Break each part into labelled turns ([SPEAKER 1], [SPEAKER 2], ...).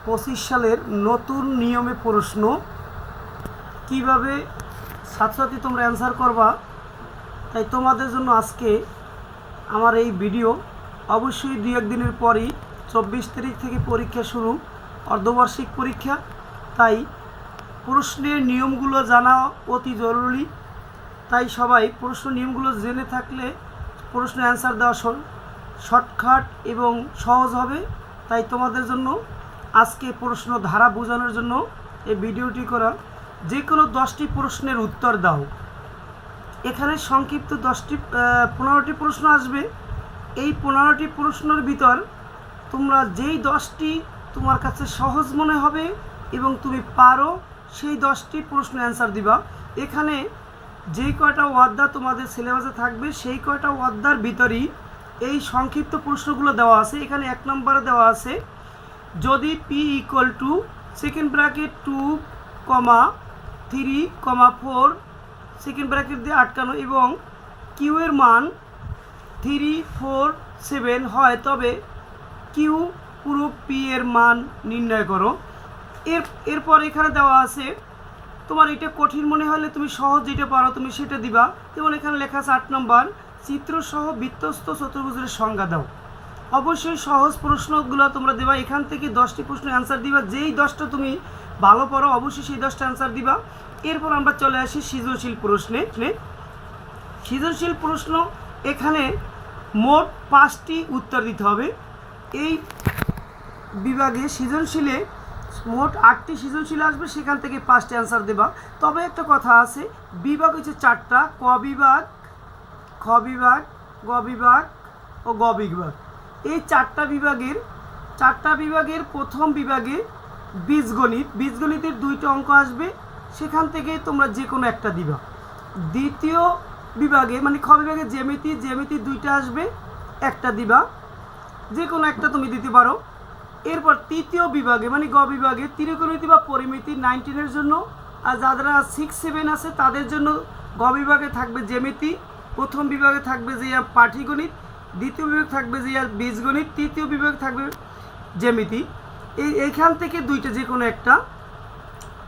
[SPEAKER 1] 2025 সালের নতুন নিয়মে প্রশ্ন কিভাবে ছাত্রছাত্রী তোমরা অ্যান্সার করবা, তাই তোমাদের জন্য আজকে আমার এই ভিডিও। অবশ্যই 2-1 দিনের পরই 24 তারিখ থেকে পরীক্ষা শুরু, অর্ধবার্ষিক পরীক্ষা। তাই প্রশ্নের নিয়মগুলো জানা অতি জরুরি। তাই সবাই প্রশ্ন নিয়মগুলো জেনে থাকলে প্রশ্ন অ্যান্সার দেওয়া শর্টকাট এবং সহজ হবে। তাই তোমাদের জন্য আজকে প্রশ্ন ধারা বোঝানোর জন্য এই ভিডিওটি করা। যে কোনো 10টি প্রশ্নের উত্তর দাও। এখানে সংক্ষিপ্ত 15টি প্রশ্ন আসবে। এই 15টি প্রশ্নের ভিতর তোমরা যেই 10টি তোমার কাছে সহজ মনে হবে এবং তুমি পারো সেই 10টি প্রশ্ন অ্যান্সার দিবা। এখানে যেই কয়টা ওয়ার্ডা তোমাদের সিলেবাসে থাকবে সেই কয়টা ওয়ার্ডার ভিতরেই এই সংক্ষিপ্ত প্রশ্নগুলো দেওয়া আছে। এখানে 1 নম্বরে দেওয়া আছে, যদি P = second bracket 2, 3, 4 second bracket দিয়ে আটকানো এবং কিউ এর মান 3, 4, 7 হয়, তবে কিউ পুরো পি এর মান নির্ণয় করো। এরপর এখানে দেওয়া আছে, তোমার এটা কঠিন মনে হলে তুমি সহজ যেটা পারো তুমি সেটা দিবা। যেমন এখানে লেখা আছে 8 নম্বর, চিত্রসহ বৃত্তস্থ চতুর্ভুজের সংজ্ঞা দাও। অবশ্যই সহজ প্রশ্নগুলো তোমরা দেবা। এখান থেকে 10টি প্রশ্ন অ্যান্সার দিবা। যেই 10টা তুমি ভালো পারো অবশ্যই সেই 10টা অ্যান্সার দিবা। এরপর আমরা চলে আসি সৃজনশীল প্রশ্নে। সৃজনশীল প্রশ্ন এখানে মোট 5টি উত্তর দিতে হবে। এই বিভাগে সৃজনশীলে মোট 8টি সৃজনশীল আসবে, সেখান থেকে 5টি অ্যান্সার দেবা। তবে একটা কথা আছে, বিভাগ হচ্ছে 4টা, ক বিভাগ, খ বিভাগ, গ বিভাগ ও গ বিভাগ। এই 4টা বিভাগের প্রথম বিভাগে বীজগণিতের 2টা অঙ্ক আসবে, সেখান থেকে তোমরা যে কোনো একটা দিবা। দ্বিতীয় বিভাগে মানে খ বিভাগে জ্যামিতি 2টা আসবে, একটা দিবা, যে কোনো একটা তুমি দিতে পারো। এরপর তৃতীয় বিভাগে মানে গ বিভাগে ত্রিকোণমিতি বা পরিমিতি 19-এর জন্য, আর যারা 6-7 আছে তাদের জন্য গ বিভাগে থাকবে জ্যামিতি, প্রথম বিভাগে থাকবে যে পাটিগণিত, দ্বিতীয় বিভাগ থাকবে যে বীজগণিত, তৃতীয় বিভাগ থাকবে জ্যামিতি। এইখান থেকে 2টা যে কোনো একটা।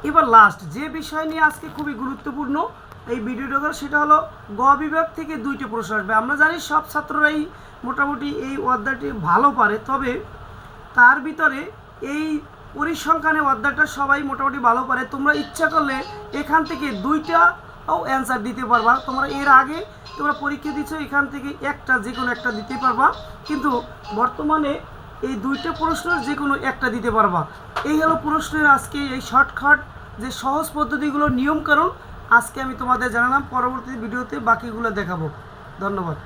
[SPEAKER 1] এবার লাস্ট যে বিষয় নিয়ে আজকে খুবই গুরুত্বপূর্ণ এই ভিডিওটা, সেটা হলো গ বিভাগ থেকে 2টি প্রশ্ন আসবে। আমরা জানি সব ছাত্ররাই মোটামুটি এই অধ্যায়টি ভালো পারে, তবে তার ভিতরে এই পরিসংখ্যানে অধ্যায়টা সবাই মোটামুটি ভালো পারে। তোমরা ইচ্ছা করলে এখান থেকে 2টাও অ্যান্সার দিতে পারবা। তোমরা এর আগে তোমরা পরীক্ষা দিচ্ছ, এখান থেকে একটা যে কোনো একটা দিতে পারবা, কিন্তু বর্তমানে এই 2টা প্রশ্নের যে কোনো একটা দিতে পারবা। এই হলো প্রশ্নের আজকে এই শর্টকাট যে সহজ পদ্ধতিগুলো নিয়মকানুন আজকে আমি তোমাদের জানালাম। পরবর্তী ভিডিওতে বাকিগুলো দেখাবো। ধন্যবাদ।